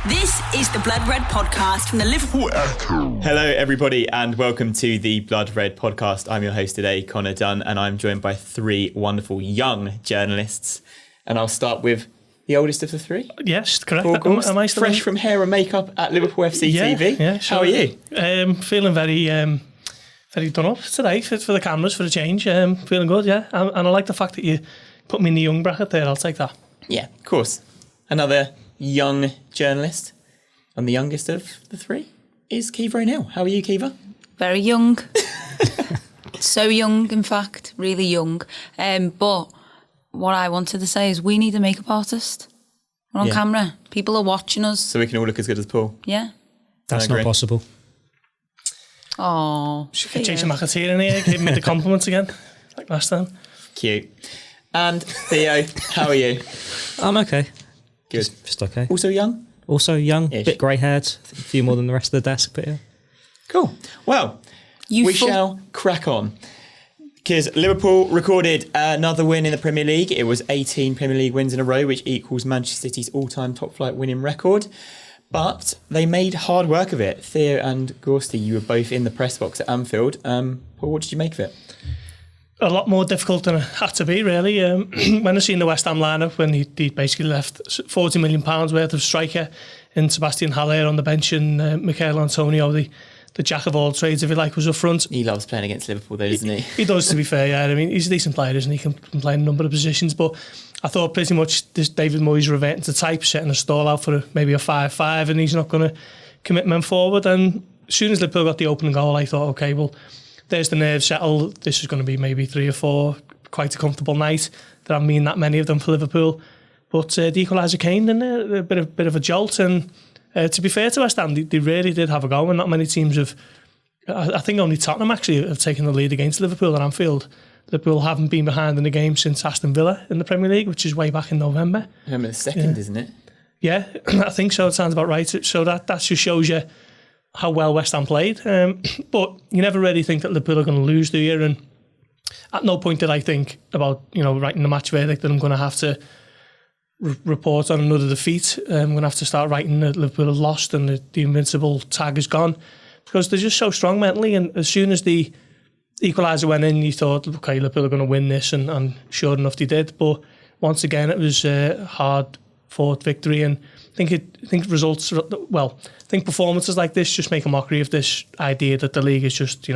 This is the Blood Red podcast from the Liverpool Echo. Hello, everybody, and welcome to the Blood Red podcast. I'm your host today, Connor Dunn, and I'm joined by three wonderful young journalists. And I'll start with the oldest of the three. Yes, correct. Gorst, Am I still fresh from hair and makeup at Liverpool FC TV. Yeah, sure. How are you? Feeling very done up today for the cameras for a change. Feeling good, yeah. And I like the fact that you put me in the young bracket there. I'll take that. Yeah, of course. Another young journalist, and the youngest of the three is Caoimhe O'Neill. How are you, Caoimhe? Very young. So young, in fact, really young. But what I wanted to say is we need a makeup artist. We're on camera. People are watching us. So we can all look as good as Paul. Yeah. That's not possible. Oh, Jason McAteer in here, gave me the compliments again, like last time. Cute. And Theo, how are you? I'm okay. Good. Just okay. Also young? Also young, Ish. bit grey-haired, a few more than the rest of the desk, but yeah. Cool. Well, we shall crack on. Because Liverpool recorded another win in the Premier League. It was 18 Premier League wins in a row, which equals Manchester City's all-time top-flight winning record. But they made hard work of it. Theo and Gorst, you were both in the press box at Anfield. Paul, what did you make of it? A lot more difficult than it had to be, really. When I seen the West Ham lineup, when he basically left £40 million worth of striker in Sebastian Haller on the bench and Michael Antonio, the jack of all trades, if you like, was up front. He loves playing against Liverpool, though, doesn't he? He does, to be fair, yeah. I mean, he's a decent player, isn't he? He can play in a number of positions, but I thought pretty much this David Moyes reverting to type, setting a stall out for maybe a 5-5, and he's not going to commit men forward. And as soon as Liverpool got the opening goal, I thought, OK, well, there's the nerves settled. This is going to be maybe 3 or 4, quite a comfortable night. There haven't been that many of them for Liverpool. But the equaliser came, and a bit of a jolt. And to be fair to West Ham, they really did have a go, and not many teams have. I think only Tottenham actually have taken the lead against Liverpool at Anfield. Liverpool haven't been behind in the game since Aston Villa in the Premier League, which is way back in November. November the 2nd, isn't it? Yeah, I think so. It sounds about right. So that just shows you how well West Ham played. But you never really think that Liverpool are going to lose, do you? And at no point did I think about, writing the match verdict that I'm going to have to report on another defeat. I'm going to have to start writing that Liverpool have lost and the invincible tag is gone, because they're just so strong mentally. And as soon as the equaliser went in, you thought, OK, Liverpool are going to win this, and sure enough they did. But once again, it was a hard-fought victory, and I think results, well, I think performances like this just make a mockery of this idea that the league is just,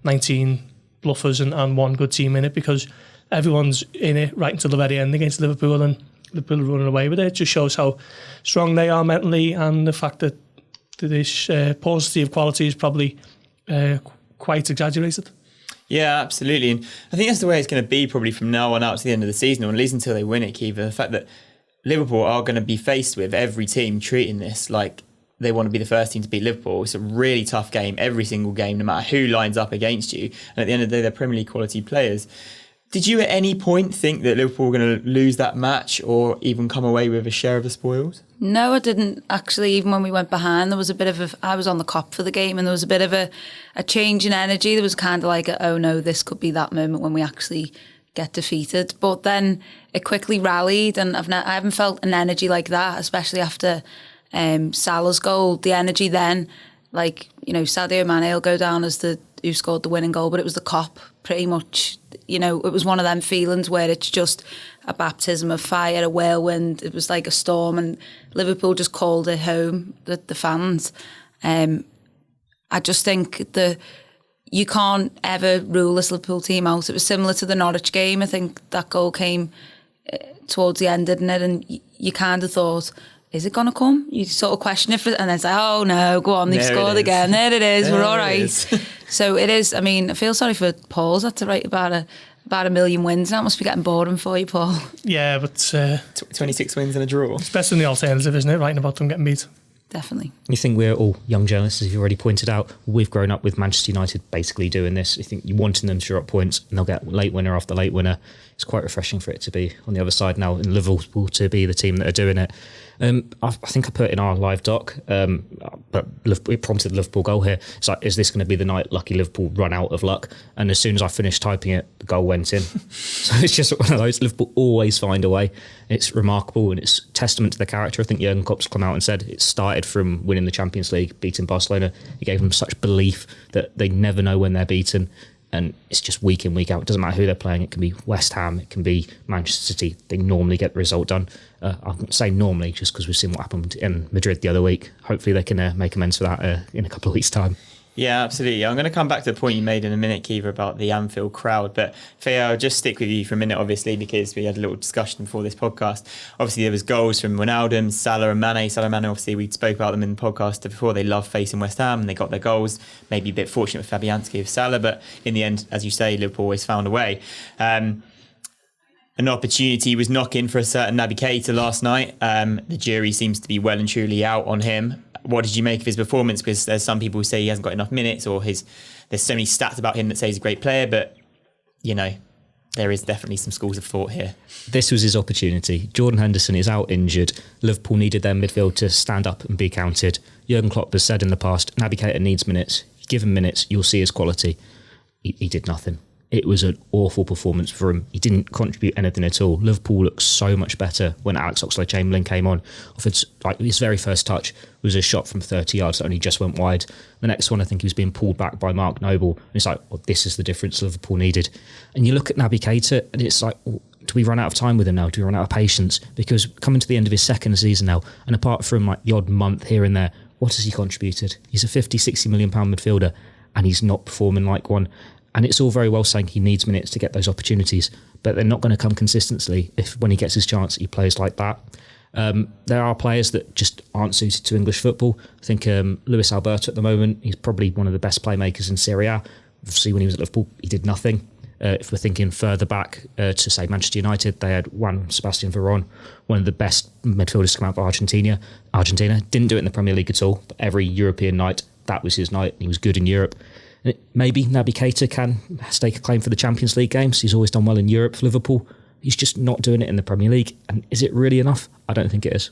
19 bluffers and one good team in it, because everyone's in it right until the very end against Liverpool, and Liverpool are running away with it. It just shows how strong they are mentally, and the fact that this paucity of quality is probably quite exaggerated. Yeah, absolutely. And I think that's the way it's going to be probably from now on out to the end of the season, or at least until they win it, Caoimhe. The fact that Liverpool are going to be faced with every team treating this like they want to be the first team to beat Liverpool. It's a really tough game, every single game, no matter who lines up against you. And at the end of the day, they're Premier League quality players. Did you at any point think that Liverpool were going to lose that match or even come away with a share of the spoils? No, I didn't. Actually, even when we went behind, there was a bit of I was on the cop for the game, and there was a bit of a change in energy. There was kind of like, oh no, this could be that moment when we actually get defeated. But then it quickly rallied, and I haven't felt an energy like that, especially after Salah's goal. The energy then, Sadio Mane will go down as who scored the winning goal, but it was the cop pretty much. It was one of them feelings where it's just a baptism of fire, a whirlwind. It was like a storm, and Liverpool just called it home, the fans. I just think you can't ever rule this Liverpool team out. It was similar to the Norwich game. I think that goal came towards the end, didn't it? And you kind of thought, is it going to come? You sort of question it, and then it's like, oh no, go on, they've scored again. There it is, we're all right. So it is, I mean, I feel sorry for Paul's had to write about a million wins. That must be getting boring for you, Paul. Yeah, but 26 wins and a draw. It's better than the alternative, isn't it? Writing about them getting beat. Definitely. You think we're all young journalists, as you've already pointed out. We've grown up with Manchester United basically doing this. You think you're wanting them to drop points, and they'll get late winner after late winner. It's quite refreshing for it to be on the other side now, in Liverpool to be the team that are doing it. I think I put in our live doc, but it prompted the Liverpool goal here. It's like, is this going to be the night lucky Liverpool run out of luck? And as soon as I finished typing it, the goal went in. So it's just one of those. Liverpool always find a way. It's remarkable, and it's testament to the character. I think Jurgen Klopp's come out and said it started from winning the Champions League, beating Barcelona. It gave them such belief that they never know when they're beaten. And it's just week in, week out. It doesn't matter who they're playing. It can be West Ham. It can be Manchester City. They normally get the result done. I'm saying normally just because we've seen what happened in Madrid the other week. Hopefully they can make amends for that in a couple of weeks' time. Yeah, absolutely. I'm going to come back to the point you made in a minute, Caoimhe, about the Anfield crowd. But Theo, I'll just stick with you for a minute, obviously, because we had a little discussion before this podcast. Obviously, there was goals from Ronaldo, Salah and Mane. Salah and Mane, obviously, we spoke about them in the podcast before. They love facing West Ham and they got their goals. Maybe a bit fortunate with Fabianski of Salah, but in the end, as you say, Liverpool always found a way. An opportunity was knocking for a certain Naby Keita last night. The jury seems to be well and truly out on him. What did you make of his performance? Because there's some people who say he hasn't got enough minutes, or there's so many stats about him that say he's a great player, but there is definitely some schools of thought here. This was his opportunity. Jordan Henderson is out injured. Liverpool needed their midfield to stand up and be counted. Jurgen Klopp has said in the past, Naby Keita needs minutes. If you give him minutes, you'll see his quality. He did nothing. It was an awful performance for him. He didn't contribute anything at all. Liverpool looked so much better when Alex Oxlade-Chamberlain came on. His very first touch was a shot from 30 yards that only just went wide. The next one, I think he was being pulled back by Mark Noble. And it's like, well, this is the difference Liverpool needed. And you look at Naby Keita and it's like, well, do we run out of time with him now? Do we run out of patience? Because coming to the end of his second season now, and apart from like the odd month here and there, what has he contributed? He's a 50, 60 million pound midfielder and he's not performing like one. And it's all very well saying he needs minutes to get those opportunities, but they're not going to come consistently if when he gets his chance, he plays like that. There are players that just aren't suited to English football. I think Luis Alberto at the moment, he's probably one of the best playmakers in Serie A. Obviously, when he was at Liverpool, he did nothing. If we're thinking further back to, say, Manchester United, they had Juan Sebastian Veron, one of the best midfielders to come out of Argentina. Didn't do it in the Premier League at all, but every European night, that was his night. He was good in Europe. Maybe Naby Keita can stake a claim for the Champions League games. He's always done well in Europe for Liverpool. He's just not doing it in the Premier League. And is it really enough? I don't think it is.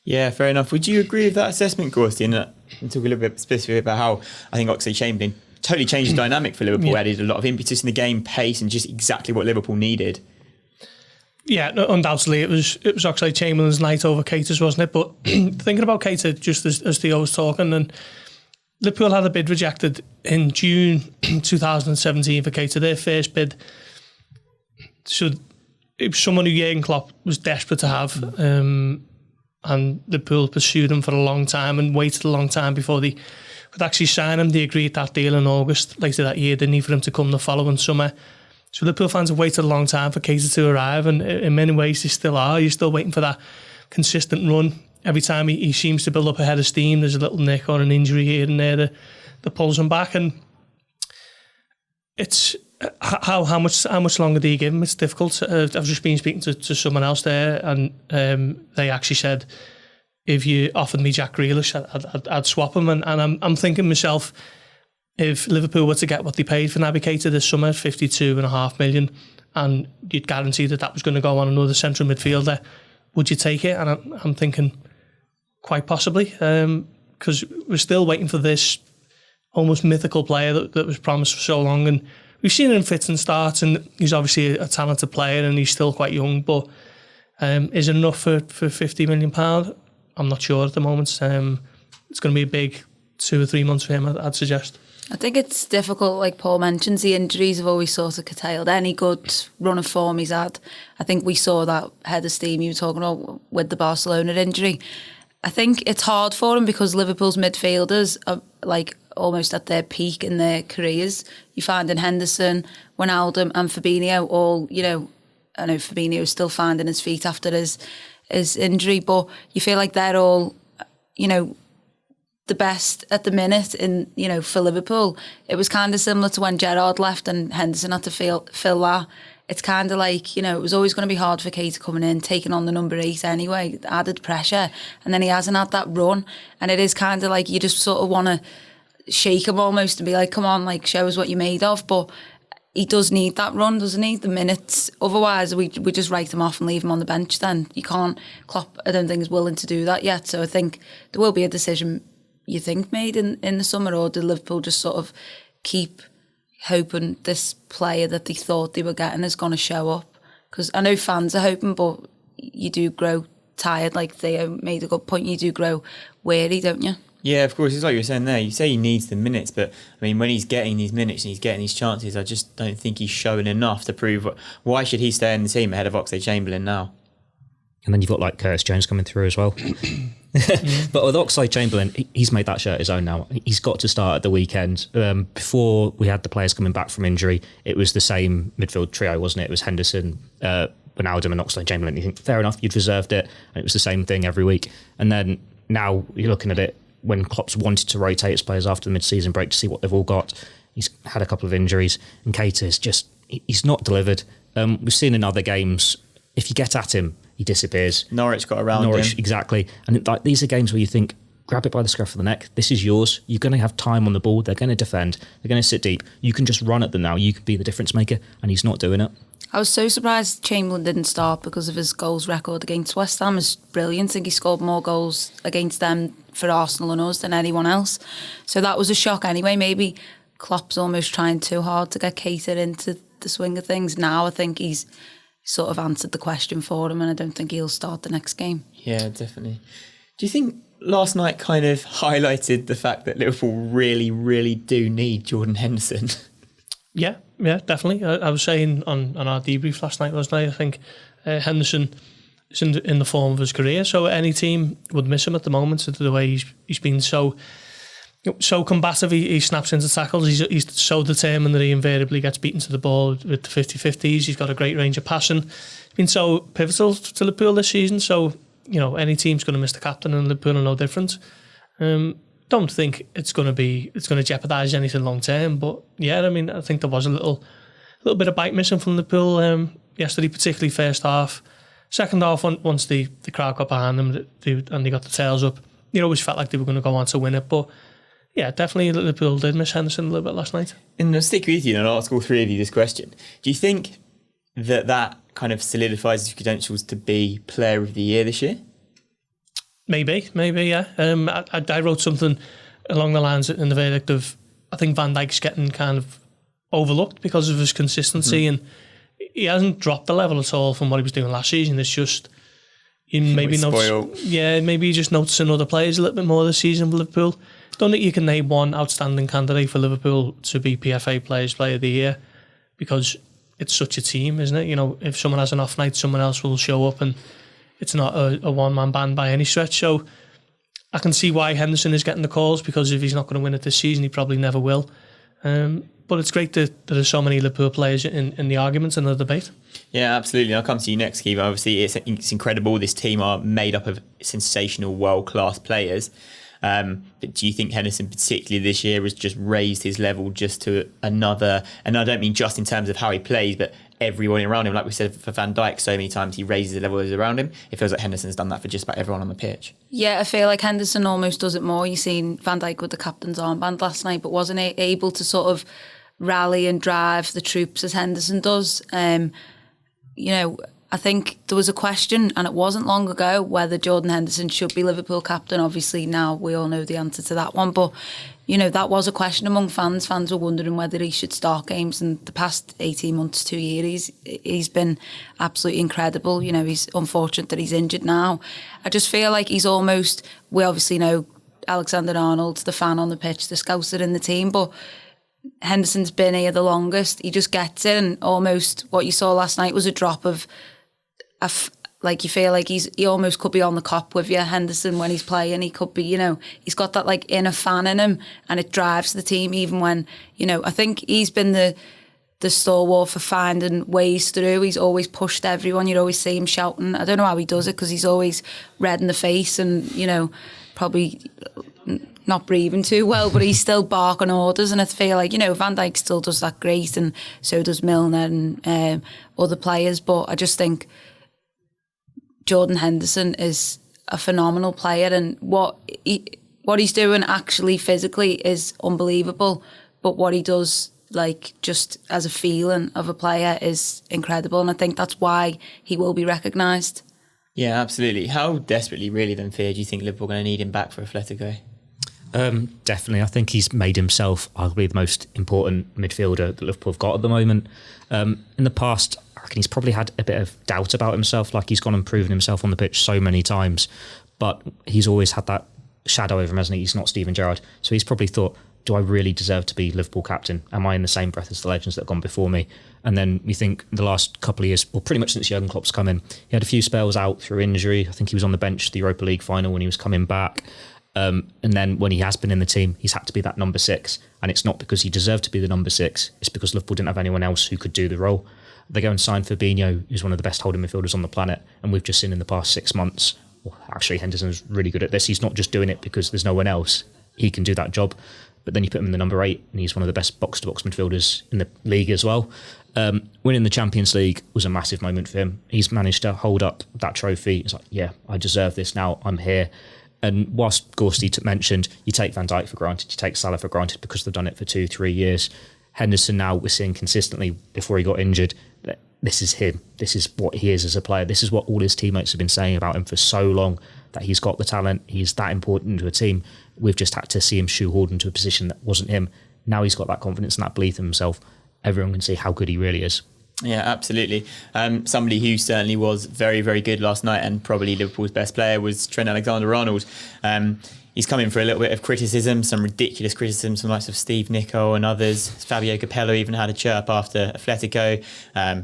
Yeah, fair enough. Would you agree with that assessment, Gorst? And talk a little bit specifically about how I think Oxlade-Chamberlain totally changed the dynamic for Liverpool, added a lot of impetus in the game, pace, and just exactly what Liverpool needed. Yeah, undoubtedly it was Oxlade-Chamberlain's night over Keita's, wasn't it? But thinking about Keita, just as Theo was talking, and Liverpool had a bid rejected in June 2017 for Keita, their first bid. So it was someone who Jurgen Klopp was desperate to have, and Liverpool pursued him for a long time and waited a long time before they could actually sign him. They agreed that deal in August later that year, didn't he, for him to come the following summer. So Liverpool fans have waited a long time for Keita to arrive, and in many ways they still are. You're still waiting for that consistent run. Every time he seems to build up a head of steam, there's a little nick or an injury here and there that pulls him back. And it's how much longer do you give him? It's difficult. I've just been speaking to someone else there, and they actually said, if you offered me Jack Grealish, I'd swap him. And I'm thinking myself, if Liverpool were to get what they paid for Naby Keita this summer, 52.5 million, and you'd guarantee that was going to go on another central midfielder, would you take it? And I'm thinking, quite possibly, because we're still waiting for this almost mythical player that was promised for so long. And we've seen him in fits and starts, and he's obviously a talented player and he's still quite young, but is it enough for £50 million? I'm not sure at the moment. It's going to be a big 2 or 3 months for him, I'd suggest. I think it's difficult, like Paul mentions, the injuries have always sort of curtailed any good run of form he's had. I think we saw that head of steam you were talking about with the Barcelona injury. I think it's hard for him because Liverpool's midfielders are like almost at their peak in their careers. You find in Henderson, Wijnaldum and Fabinho all, I know Fabinho is still finding his feet after his injury, but you feel like they're all, the best at the minute in, for Liverpool. It was kind of similar to when Gerrard left and Henderson had to fill that. It's kind of like, it was always going to be hard for Keita coming in, taking on the number 8 anyway, added pressure. And then he hasn't had that run. And it is kind of like you just sort of want to shake him almost and be like, come on, like, show us what you're made of. But he does need that run, doesn't he? The minutes. Otherwise, we just write him off and leave him on the bench then. You can't. Klopp, I don't think, is willing to do that yet. So I think there will be a decision, you think, made in the summer, or did Liverpool just sort of keep hoping this player that they thought they were getting is going to show up? Because I know fans are hoping, but you do grow tired. Like Theo made a good point, you do grow weary, don't you? Yeah, of course. It's like you were saying there. You say he needs the minutes, but I mean, when he's getting these minutes and he's getting these chances, I just don't think he's showing enough to prove. Why should he stay in the team ahead of Oxlade-Chamberlain now? And then you've got like Curtis Jones coming through as well. But with Oxlade-Chamberlain, he's made that shirt his own now. He's got to start at the weekend. Before we had the players coming back from injury, it was the same midfield trio, wasn't it? It was Henderson, Wijnaldum and Oxlade-Chamberlain. You think, fair enough, you'd reserved it. And it was the same thing every week. And then now you're looking at it, when Klopp's wanted to rotate his players after the mid-season break to see what they've all got. He's had a couple of injuries, and Keita is just, he's not delivered. We've seen in other games, if you get at him, he disappears. Norwich got around him. Exactly. And like, these are games where you think, grab it by the scruff of the neck, this is yours. You're going to have time on the ball, they're going to defend, they're going to sit deep. You can just run at them now, you can be the difference maker, and he's not doing it. I was so surprised Chamberlain didn't start because of his goals record against West Ham is brilliant. I think he scored more goals against them for Arsenal and us than anyone else. So that was a shock anyway. Maybe Klopp's almost trying too hard to get Keita into the swing of things. Now I think he's sort of answered the question for him, and I don't think he'll start the next game. Yeah, definitely. Do you think last night kind of highlighted the fact that Liverpool really, really do need Jordan Henderson? Yeah, definitely. I was saying on our debrief last night, wasn't I? I think Henderson is in the form of his career, so any team would miss him at the moment. So the way he's been so combative, he snaps into tackles. He's so determined that he invariably gets beaten to the ball with the 50-50s. He's got a great range of passing. He's been so pivotal to Liverpool this season. So any team's going to miss the captain, and Liverpool are no different. Don't think it's going to jeopardise anything long term, but yeah, I mean, I think there was a little bit of bite missing from Liverpool yesterday, particularly first half. Second half, once the crowd got behind them and they got the tails up, you always felt like they were going to go on to win it. But yeah, definitely Liverpool did miss Henderson a little bit last night. And I'll stick with you, and I'll ask all three of you this question. Do you think that kind of solidifies his credentials to be Player of the Year this year? Maybe, yeah. I wrote something along the lines in the verdict of, I think Van Dijk's getting kind of overlooked because of his consistency, and he hasn't dropped the level at all from what he was doing last season. It's just maybe you just noticing other players a little bit more this season with Liverpool. Don't think you can name one outstanding candidate for Liverpool to be PFA Player of the Year, because it's such a team, isn't it? If someone has an off night, someone else will show up, and it's not a one-man band by any stretch. So I can see why Henderson is getting the calls, because if he's not going to win it this season, he probably never will. But it's great that there's so many Liverpool players in the arguments and the debate. Yeah, absolutely. I'll come to you next, Keith. Obviously, it's incredible. This team are made up of sensational, world-class players. But do you think Henderson, particularly this year, has just raised his level just to another, and I don't mean just in terms of how he plays, but everyone around him? Like we said for Van Dijk, so many times he raises the level around him. It feels like Henderson's done that for just about everyone on the pitch. Yeah, I feel like Henderson almost does it more. You've seen Van Dijk with the captain's armband last night, but wasn't able to sort of rally and drive the troops as Henderson does. I think there was a question, and it wasn't long ago, whether Jordan Henderson should be Liverpool captain. Obviously, now we all know the answer to that one. But, that was a question among fans. Fans were wondering whether he should start games. And the past 18 months, 2 years, he's been absolutely incredible. He's unfortunate that he's injured now. I just feel like he's almost, we obviously know Alexander Arnold, the fan on the pitch, the scouser in the team, but Henderson's been here the longest. He just gets it, and almost what you saw last night was a drop of, like you feel like he almost could be on the cop with you, Henderson, when he's playing. He could be, he's got that like inner fan in him, and it drives the team even when, I think he's been the stalwart for finding ways through. He's always pushed everyone. You'd always see him shouting. I don't know how he does it, because he's always red in the face and, probably not breathing too well, but he's still barking orders. And I feel like, Van Dijk still does that great, and so does Milner and other players. But I just think Jordan Henderson is a phenomenal player, and what he's doing actually physically is unbelievable. But what he does like just as a feeling of a player is incredible, and I think that's why he will be recognised. Yeah, absolutely. How desperately, really, then, Theo, do you think Liverpool are going to need him back for Atletico? Definitely. I think he's made himself arguably the most important midfielder that Liverpool have got at the moment. In the past, I reckon he's probably had a bit of doubt about himself, like he's gone and proven himself on the pitch so many times, but he's always had that shadow over him, hasn't he? He's not Steven Gerrard. So he's probably thought, do I really deserve to be Liverpool captain? Am I in the same breath as the legends that have gone before me? And then you think the last couple of years, well, pretty much since Jurgen Klopp's come in, he had a few spells out through injury. I think he was on the bench the Europa League final when he was coming back. And then when he has been in the team, he's had to be that number 6. And it's not because he deserved to be the number 6. It's because Liverpool didn't have anyone else who could do the role. They go and sign Fabinho, who's one of the best holding midfielders on the planet. And we've just seen in the past 6 months, well, actually Henderson's really good at this. He's not just doing it because there's no one else. He can do that job. But then you put him in the number 8 and he's one of the best box-to-box midfielders in the league as well. Winning the Champions League was a massive moment for him. He's managed to hold up that trophy. It's like, yeah, I deserve this now. I'm here. And whilst Gorst mentioned, you take Van Dijk for granted, you take Salah for granted because they've done it for 2-3 years. Henderson now, we're seeing consistently before he got injured, that this is him. This is what he is as a player. This is what all his teammates have been saying about him for so long, that he's got the talent. He's that important to a team. We've just had to see him shoehorned into a position that wasn't him. Now he's got that confidence and that belief in himself. Everyone can see how good he really is. Yeah, absolutely. Somebody who certainly was very, very good last night and probably Liverpool's best player was Trent Alexander Arnold. He's come in for a little bit of criticism, some ridiculous criticism from the likes of Steve Nicol and others. Fabio Capello even had a chirp after Atletico.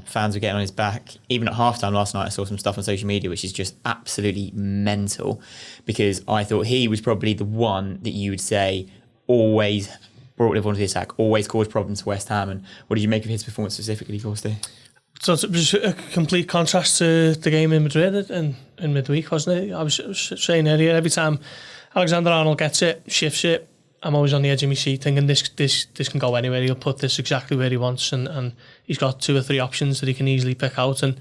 Fans were getting on his back. Even at halftime last night, I saw some stuff on social media which is just absolutely mental, because I thought he was probably the one that you would say always brought Liverpool to the attack, always caused problems for West Ham. And what did you make of his performance specifically, Gorst? So it was a complete contrast to the game in Madrid in midweek, wasn't it? I was saying earlier, every time Alexander Arnold gets it, shifts it, I'm always on the edge of my seat thinking this can go anywhere. He'll put this exactly where he wants, and he's got 2 or 3 options that he can easily pick out. And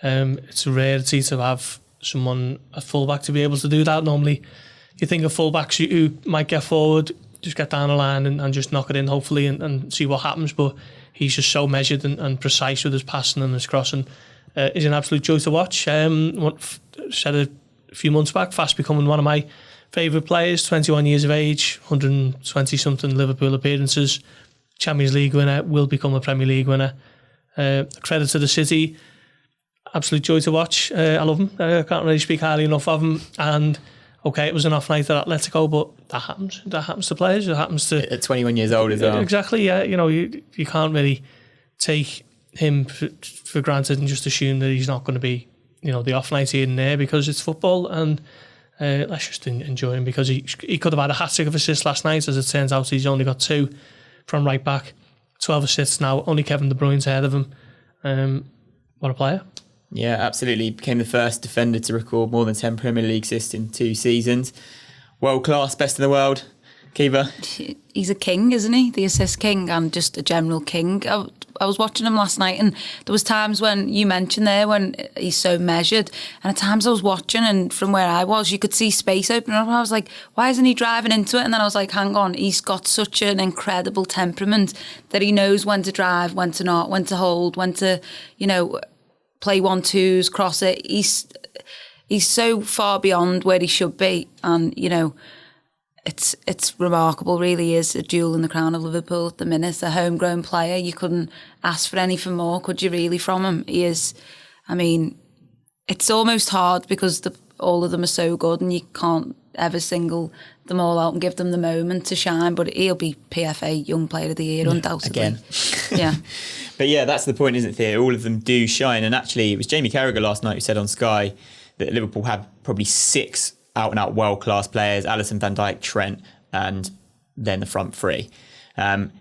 it's a rarity to have someone, a fullback, to be able to do that. Normally, you think of fullbacks who might get forward, just get down the line and just knock it in, hopefully, and see what happens. But he's just so measured and precise with his passing and his crossing. He's an absolute joy to watch. Said a few months back, fast becoming one of my favourite players. 21 years of age, 120-something Liverpool appearances, Champions League winner, will become a Premier League winner. Credit to the city. Absolute joy to watch. I love him. I can't really speak highly enough of him. And okay, it was an off night at Atletico, but that happens. That happens to players. It happens to... At 21 years old as well. Exactly, yeah. You know, you can't really take him for granted and just assume that he's not going to be, you know, the off night here and there, because it's football. And let's just enjoy him, because he could have had a hat-trick of assists last night. As it turns out, he's only got 2 from right back. 12 assists now. Only Kevin De Bruyne's ahead of him. What a player. Yeah, absolutely. Became the first defender to record more than 10 Premier League assists in 2 seasons. World class, best in the world. Caoimhe? He's a king, isn't he? The assist king, and just a general king. I was watching him last night, and there was times when you mentioned there when he's so measured, and at times I was watching, and from where I was, you could see space opening up, and I was like, why isn't he driving into it? And then I was like, hang on, he's got such an incredible temperament that he knows when to drive, when to not, when to hold, when to, you know, play 1-2s, cross it. He's so far beyond where he should be, and you know, it's remarkable. Really is a jewel in the crown of Liverpool at the minute. A homegrown player, you couldn't ask for anything more, could you? Really, from him, he is. I mean, it's almost hard because all of them are so good, and you can't ever single them all out and give them the moment to shine. But he'll be PFA Young Player of the Year, undoubtedly. Again. Yeah. But yeah, that's the point, isn't it, Theo? All of them do shine. And actually, it was Jamie Carragher last night who said on Sky that Liverpool have probably 6 out-and-out world-class players: Alisson, Van Dijk, Trent, and then the front 3.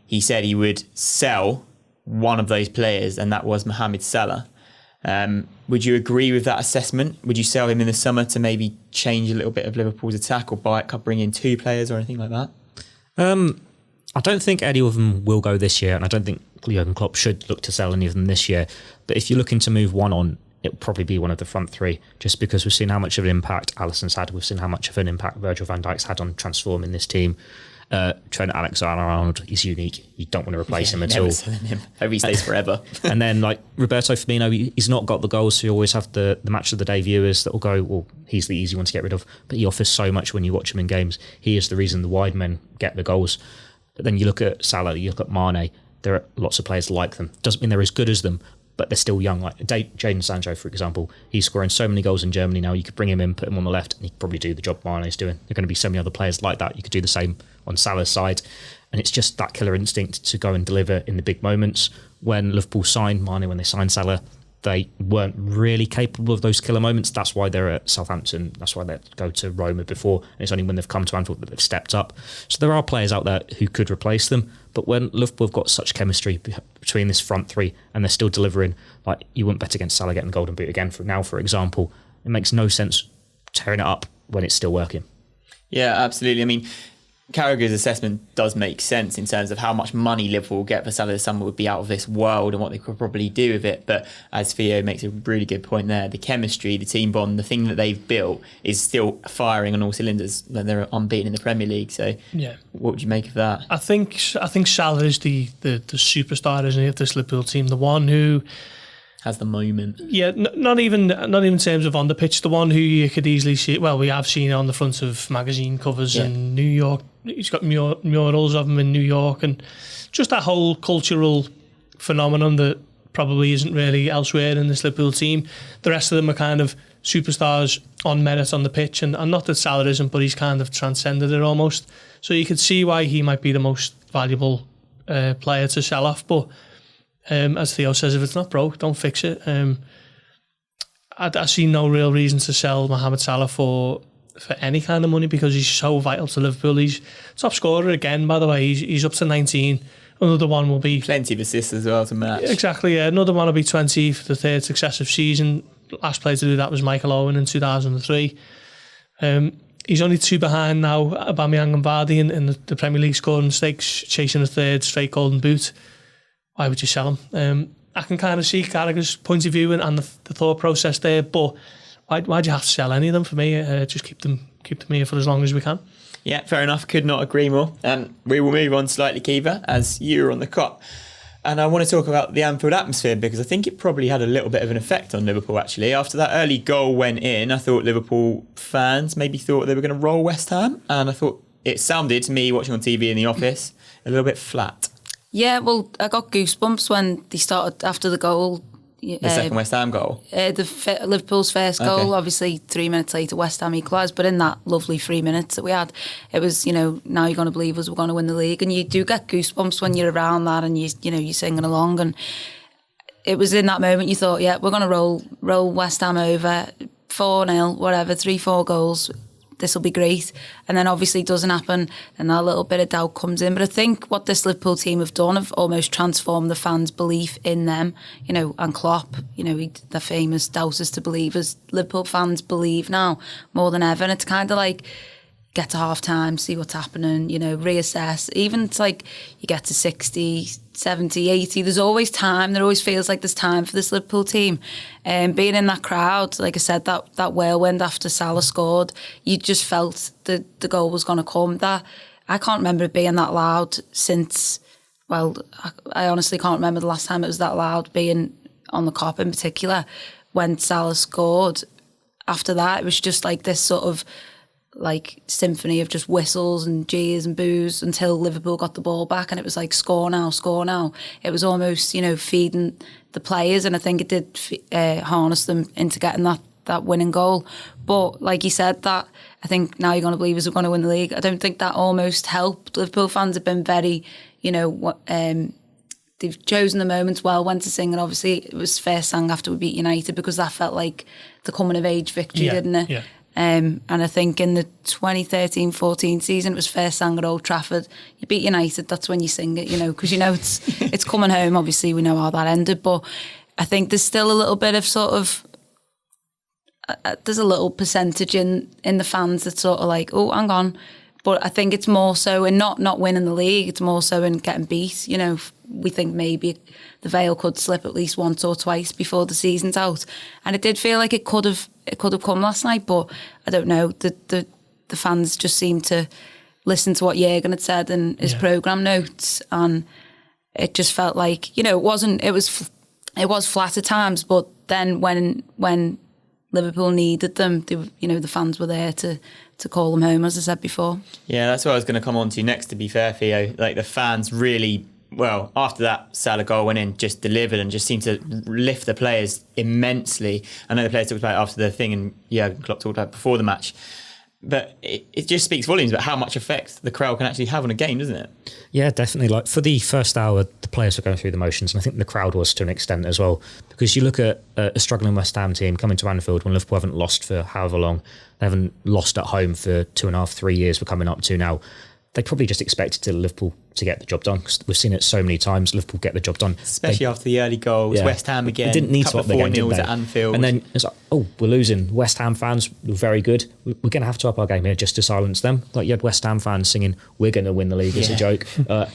He said he would sell one of those players, and that was Mohamed Salah. Would you agree with that assessment? Would you sell him in the summer to maybe change a little bit of Liverpool's attack, or bring in 2 players or anything like that? I don't think any of them will go this year, and I don't think Jurgen Klopp should look to sell any of them this year. But if you're looking to move one on, it'll probably be one of the front 3, just because we've seen how much of an impact Alisson's had. We've seen how much of an impact Virgil van Dijk's had on transforming this team. Trent Alexander Arnold is unique. You don't want to replace him at all. Selling him. Hope he stays forever. And then like Roberto Firmino, he's not got the goals, so you always have the match of the day viewers that will go, well, he's the easy one to get rid of. But he offers so much when you watch him in games. He is the reason the wide men get the goals. But then you look at Salah, you look at Mane, there are lots of players like them. Doesn't mean they're as good as them, but they're still young. Like Jadon Sancho, for example, he's scoring so many goals in Germany now. You could bring him in, put him on the left, and he'd probably do the job Mane's doing. There are going to be so many other players like that. You could do the same on Salah's side. And it's just that killer instinct to go and deliver in the big moments. When Liverpool signed Mane, when they signed Salah, they weren't really capable of those killer moments. That's why they're at Southampton. That's why they go to Roma before. And it's only when they've come to Anfield that they've stepped up. So there are players out there who could replace them. But when Liverpool have got such chemistry between this front three and they're still delivering, like you wouldn't bet against Salah getting the Golden Boot again for example. It makes no sense tearing it up when it's still working. Yeah, absolutely. I mean, Carragher's assessment does make sense in terms of how much money Liverpool will get for Salah this summer would be out of this world and what they could probably do with it. But as Theo makes a really good point there, the chemistry, the team bond, the thing that they've built is still firing on all cylinders. They're unbeaten in the Premier League. So yeah, what would you make of that? I think Salah is the superstar, isn't he, of this Liverpool team? The one who has the moment. Yeah, not even in terms of on the pitch. The one who you could easily see. Well, we have seen it on the front of magazine covers in New York. He's got murals of him in New York, and just that whole cultural phenomenon that probably isn't really elsewhere in this Liverpool team. The rest of them are kind of superstars on merit on the pitch, and not that Salah isn't, but he's kind of transcended it almost. So you could see why he might be the most valuable player to sell off, but. As Theo says, if it's not broke, don't fix it. I see no real reason to sell Mohamed Salah for any kind of money because he's so vital to Liverpool. He's top scorer again, by the way. He's up to 19. Another one will be... Plenty of assists as well to match. Exactly, yeah. Another one will be 20 for the third successive season. Last player to do that was Michael Owen in 2003. He's only 2 behind now, Aubameyang and Vardy in the Premier League scoring stakes, chasing a third straight Golden Boot. Why would you sell him? I can kind of see Carragher's point of view and the thought process there, but why do you have to sell any of them? For me, just keep them here for as long as we can. Yeah, fair enough. Could not agree more. And we will move on slightly, Kiva, as you're on the cop. And I want to talk about the Anfield atmosphere because I think it probably had a little bit of an effect on Liverpool, actually. After that early goal went in, I thought Liverpool fans maybe thought they were going to roll West Ham. And I thought it sounded to me, watching on TV in the office, a little bit flat. Yeah, well, I got goosebumps when they started after the goal. The second West Ham goal? Liverpool's first goal. Obviously, 3 minutes later, West Ham equalised. But in that lovely 3 minutes that we had, it was, now you're going to believe us, we're going to win the league. And you do get goosebumps when you're around that and you're singing along. And it was in that moment you thought, yeah, we're going to roll West Ham over, 4-0, whatever, 3-4 goals. This will be great. And then obviously it doesn't happen and that little bit of doubt comes in. But I think what this Liverpool team have done have almost transformed the fans' belief in them, and Klopp, the famous doubters to believers. Liverpool fans believe now more than ever. And it's kind of like, get to half time, see what's happening, reassess. Even it's like you get to 60, 70, 80, there's always time. There always feels like there's time for this Liverpool team. Being in that crowd, like I said, that whirlwind after Salah scored, you just felt the goal was going to come. That I can't remember it being that loud since, well, I honestly can't remember the last time it was that loud, being on the Kop in particular. When Salah scored, after that, it was just like this sort of like symphony of just whistles and jeers and boos until Liverpool got the ball back, and it was like score now. It was almost feeding the players, and I think it did harness them into getting that winning goal. But like you said, that I think now you're going to believe us, we're going to win the league. I don't think that almost helped. Liverpool fans have been very they've chosen the moments well when to sing, and obviously it was first sang after we beat United because that felt like the coming of age victory, didn't it? Yeah. And I think in the 2013-14 season, it was first sang at Old Trafford. You beat United, that's when you sing it, because it's coming home. Obviously, we know how that ended, but I think there's still a little bit of sort of there's a little percentage in the fans that's sort of like, oh, hang on. But I think it's more so in not winning the league, it's more so in getting beat. We think maybe the veil could slip at least once or twice before the season's out. And it did feel like it could have come last night, but I don't know. The fans just seem to listened to what Jürgen had said in his programme notes, and it just felt like, you know, it was flat at times, but then when Liverpool needed them, the fans were there to call them home, as I said before. Yeah, that's what I was going to come on to next, to be fair, Theo. Like, the fans really, well, after that Salah goal went in, just delivered and just seemed to lift the players immensely. I know the players talked about it after the thing, and Jürgen Klopp talked about it before the match. But it just speaks volumes about how much effect the crowd can actually have on a game, doesn't it? Yeah, definitely. Like, for the first hour, the players were going through the motions, and I think the crowd was to an extent as well. Because you look at a struggling West Ham team coming to Anfield when Liverpool haven't lost for however long. They haven't lost at home for 2.5, 3 years we're coming up to now. They probably just expected Liverpool to get the job done, because we've seen it so many times. Liverpool get the job done, especially after the early goals. West Ham again. They didn't need to up the game, did they? At Anfield, and then it's like, oh, we're losing. West Ham fans were very good. We're going to have to up our game here just to silence them. Like, you had West Ham fans singing, "We're going to win the league" as a joke.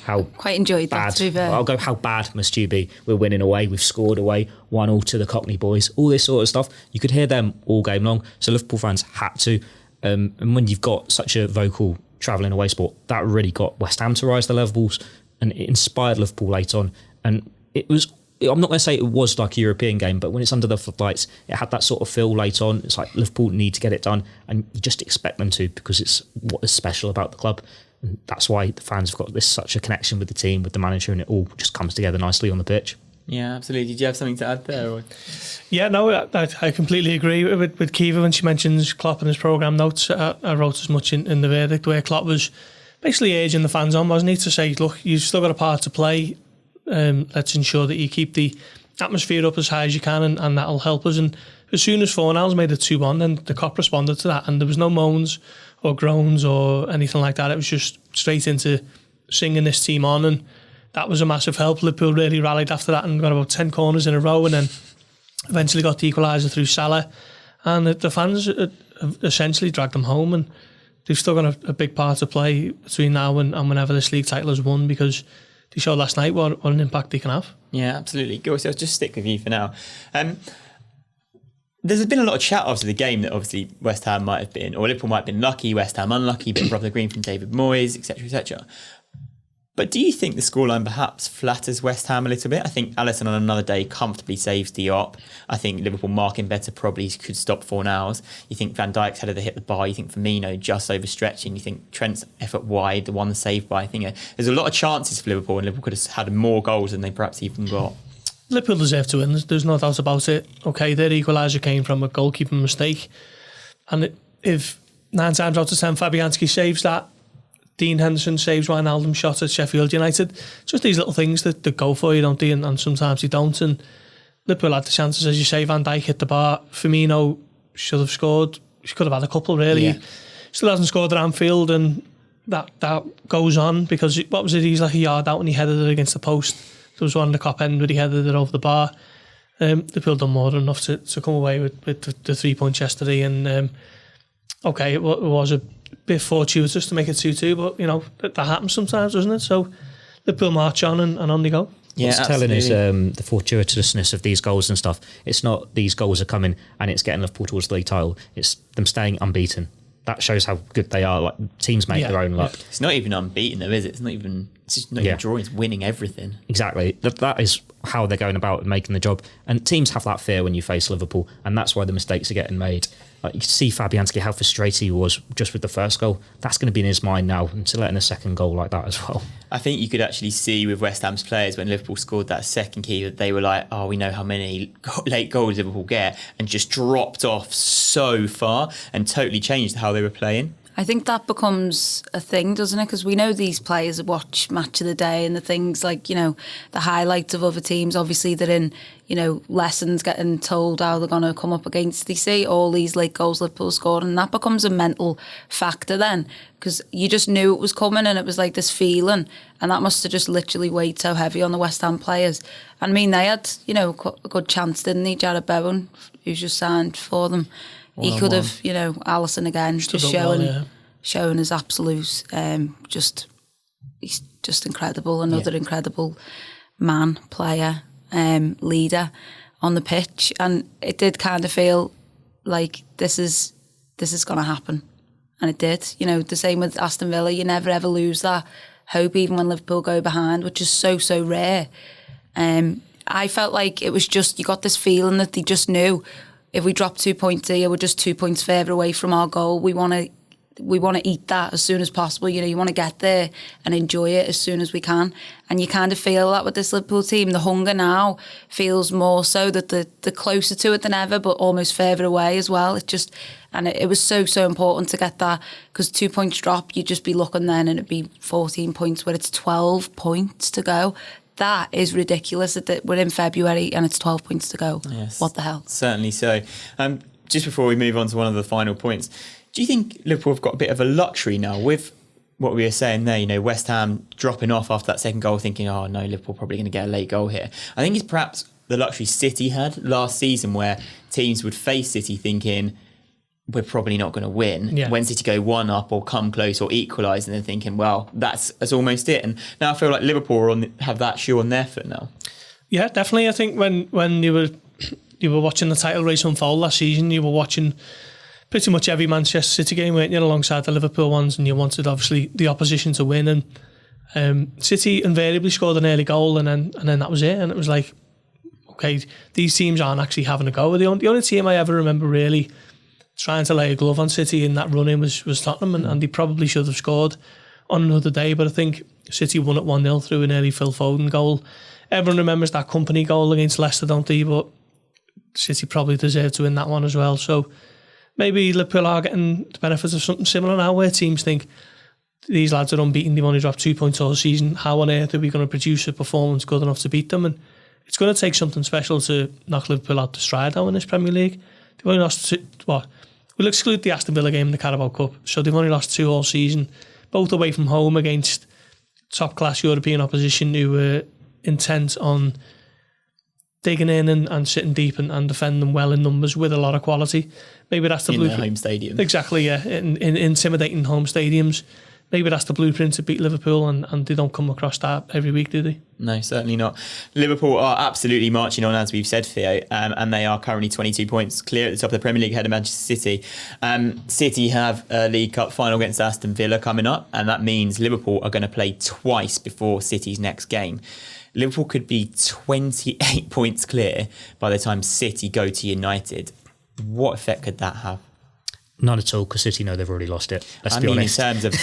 How quite enjoyed bad, that, to be fair. I'll go, how bad must you be? We're winning away. We've scored away. 1-1 to the Cockney boys. All this sort of stuff. You could hear them all game long. So Liverpool fans had to. And when you've got such a vocal travelling away sport, that really got West Ham to rise the levels, and it inspired Liverpool late on. And it was, I'm not going to say it was like a European game, but when it's under the floodlights, it had that sort of feel late on. It's like Liverpool need to get it done, and you just expect them to, because it's what is special about the club. And that's why the fans have got such a connection with the team, with the manager, and it all just comes together nicely on the pitch. Yeah, absolutely. Did you have something to add there? Or? Yeah, no, I completely agree with Caoimhe when she mentions Klopp in his programme notes. I wrote as much in the verdict, where Klopp was basically urging the fans on, wasn't he, to say, look, you've still got a part to play. Let's ensure that you keep the atmosphere up as high as you can, and that'll help us. And as soon as Fornals made it 2-1, then the Kop responded to that, and there was no moans or groans or anything like that. It was just straight into singing this team on, and that was a massive help. Liverpool really rallied after that and got about 10 corners in a row, and then eventually got the equaliser through Salah. And the fans essentially dragged them home, and they've still got a big part to play between now and whenever this league title is won, because they showed last night what an impact they can have. Yeah, absolutely. Gorst, I'll just stick with you for now. There's been a lot of chat after the game that obviously West Ham might have been, or Liverpool might have been lucky, West Ham unlucky, but Rob the Green from David Moyes, etc., etc. But do you think the scoreline perhaps flatters West Ham a little bit? I think Alisson on another day comfortably saves Diop. I think Liverpool marking better probably could stop Fornals. You think Van Dijk's headed to hit the bar. You think Firmino just overstretching. You think Trent's effort wide, the one saved by. I think there's a lot of chances for Liverpool, and Liverpool could have had more goals than they perhaps even got. Liverpool deserve to win. There's no doubt about it. Okay, their equaliser came from a goalkeeping mistake, and if 9 times out of 10 Fabianski saves that, Dean Henderson saves Wijnaldum shot at Sheffield United. Just these little things that go for you, don't they? And sometimes they don't. And Liverpool had the chances, as you say. Van Dijk hit the bar. Firmino should have scored. He could have had a couple, really. Yeah. Still hasn't scored at Anfield, and that goes on, because what was it? He's like a yard out and he headed it against the post. There was one in the Kop end where he headed it over the bar. Liverpool done more than enough to come away with the 3 points yesterday. And okay, it was a bit fortuitous to make it 2-2, but you know that happens sometimes, doesn't it? So Liverpool march on and on they go. Yeah, what's telling is the fortuitousness of these goals and stuff. It's not these goals are coming and it's getting Liverpool towards the league title. It's them staying unbeaten. That shows how good they are. Like, teams make their own luck. Yeah. It's not even unbeaten though, is it? It's just not even drawing. It's winning everything. Exactly. That is how they're going about making the job. And teams have that fear when you face Liverpool, and that's why the mistakes are getting made. Like, you can see Fabianski, how frustrated he was just with the first goal. That's going to be in his mind now, and to let in a second goal like that as well. I think you could actually see with West Ham's players when Liverpool scored that second key that they were like, oh, we know how many late goals Liverpool get, and just dropped off so far and totally changed how they were playing. I think that becomes a thing, doesn't it? Because we know these players watch Match of the Day and the things like, you know, the highlights of other teams. Obviously, they're in, you know, lessons getting told how they're going to come up against. They see all these late goals Liverpool scored, and that becomes a mental factor then, because you just knew it was coming, and it was like this feeling, and that must have just literally weighed so heavy on the West Ham players. And I mean, they had, you know, a good chance, didn't they? Jared Bowen, who's just signed for them. He could have, you know, Alisson again, just showing his absolute, he's just incredible. Another incredible man, player, leader on the pitch, and it did kind of feel like this is going to happen. And it did. You know, the same with Aston Villa. You never ever lose that hope, even when Liverpool go behind, which is so rare. I felt like it was just, you got this feeling that they just knew if we drop 2 points here, we're just 2 points further away from our goal. We want to eat that as soon as possible. You know, you want to get there and enjoy it as soon as we can. And you kind of feel that with this Liverpool team. The hunger now feels more so that they're closer to it than ever, but almost further away as well. It was so important to get that, because 2 points drop, you'd just be looking then and it'd be 14 points where it's 12 points to go. That is ridiculous that we're in February and it's 12 points to go. Yes, what the hell? Certainly so. Just before we move on to one of the final points, do you think Liverpool have got a bit of a luxury now with what we were saying there? You know, West Ham dropping off after that second goal, thinking, oh no, Liverpool probably going to get a late goal here. I think it's perhaps the luxury City had last season, where teams would face City thinking, we're probably not going to win. Yeah. When City go one up or come close or equalise, and they're thinking, well, that's almost it. And now I feel like Liverpool have that shoe on their foot now. Yeah, definitely. I think when you were watching the title race unfold last season, you were watching pretty much every Manchester City game, weren't you, alongside the Liverpool ones, and you wanted obviously the opposition to win. And City invariably scored an early goal, and then that was it. And it was like, okay, these teams aren't actually having a go. The only team I ever remember really trying to lay a glove on City in that run-in was Tottenham, and they probably should have scored on another day. But I think City won at 1-0 through an early Phil Foden goal. Everyone remembers that Company goal against Leicester, don't they? But City probably deserved to win that one as well. So maybe Liverpool are getting the benefits of something similar now, where teams think these lads are unbeaten, they've only dropped 2 points all season. How on earth are we going to produce a performance good enough to beat them? And it's going to take something special to knock Liverpool out to stride now in this Premier League. They've only lost we'll exclude the Aston Villa game in the Carabao Cup. So they've only lost 2 all season, both away from home against top-class European opposition who were intent on digging in and sitting deep and defending well in numbers with a lot of quality. Maybe that's the blueprint. In their home stadium. Exactly, yeah. In intimidating home stadiums. Maybe that's the blueprint to beat Liverpool, and they don't come across that every week, do they? No, certainly not. Liverpool are absolutely marching on, as we've said, Theo, and they are currently 22 points clear at the top of the Premier League ahead of Manchester City. City have a League Cup final against Aston Villa coming up, and that means Liverpool are going to play twice before City's next game. Liverpool could be 28 points clear by the time City go to United. What effect could that have? None at all, because City know they've already lost it. Let's be honest. In terms of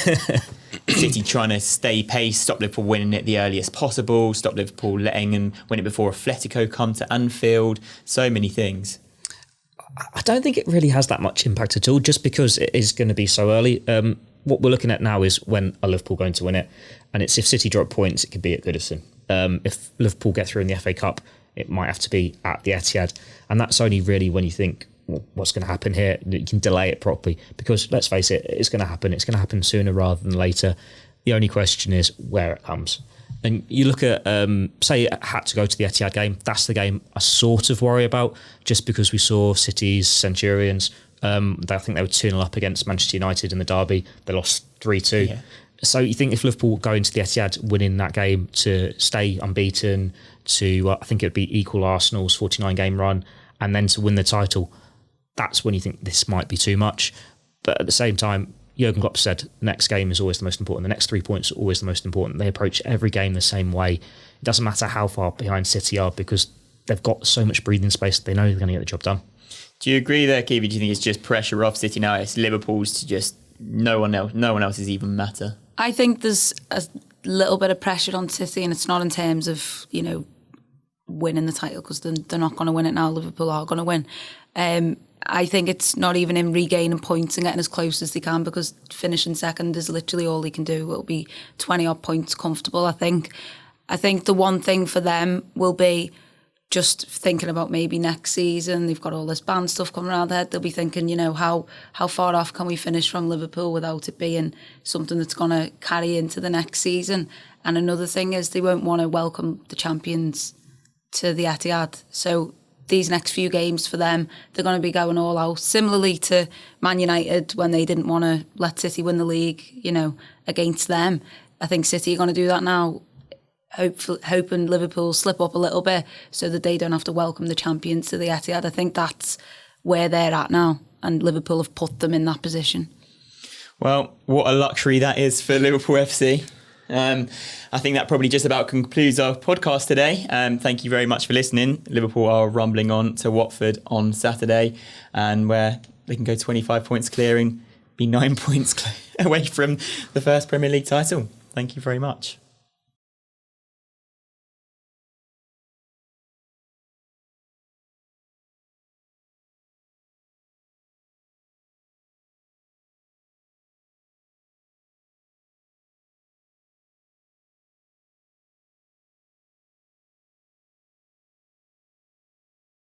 City trying to stay pace, stop Liverpool winning it the earliest possible, stop Liverpool letting them win it before Atletico come to Anfield, so many things. I don't think it really has that much impact at all, just because it is going to be so early. What we're looking at now is when are Liverpool going to win it, and it's if City drop points, it could be at Goodison. If Liverpool get through in the FA Cup, it might have to be at the Etihad, and that's only really when you think, what's going to happen here? You can delay it properly, because let's face it, it's going to happen. It's going to happen sooner rather than later. The only question is where it comes. And you look at, say, it had to go to the Etihad game. That's the game I sort of worry about, just because we saw City's Centurions. I think they were 2-0 up against Manchester United in the derby. They lost 3-2. Yeah. So you think if Liverpool go into the Etihad winning that game to stay unbeaten, to I think it would be equal Arsenal's 49-game run, and then to win the title, that's when you think this might be too much. But at the same time, Jurgen Klopp said the next game is always the most important. The next 3 points are always the most important. They approach every game the same way. It doesn't matter how far behind City are, because they've got so much breathing space. They know they're going to get the job done. Do you agree there, Caoimhe? Do you think it's just pressure off City now? It's Liverpool's to just no one else's even matter? I think there's a little bit of pressure on City, and it's not in terms of, winning the title, because they're not going to win it now. Liverpool are going to win. I think it's not even in regaining points and getting as close as they can, because finishing second is literally all they can do. It'll be 20-odd points comfortable, I think. I think the one thing for them will be just thinking about maybe next season. They've got all this band stuff coming around their head. They'll be thinking, how far off can we finish from Liverpool without it being something that's going to carry into the next season. And another thing is they won't want to welcome the champions to the Etihad. So these next few games for them, they're going to be going all out. Similarly to Man United when they didn't want to let City win the league, against them. I think City are going to do that now, hoping Liverpool slip up a little bit so that they don't have to welcome the champions to the Etihad. I think that's where they're at now, and Liverpool have put them in that position. Well, what a luxury that is for Liverpool FC. I think that probably just about concludes our podcast today. Thank you very much for listening. Liverpool are rumbling on to Watford on Saturday, and where they can go 25 points clear and be 9 points away from the first Premier League title. Thank you very much.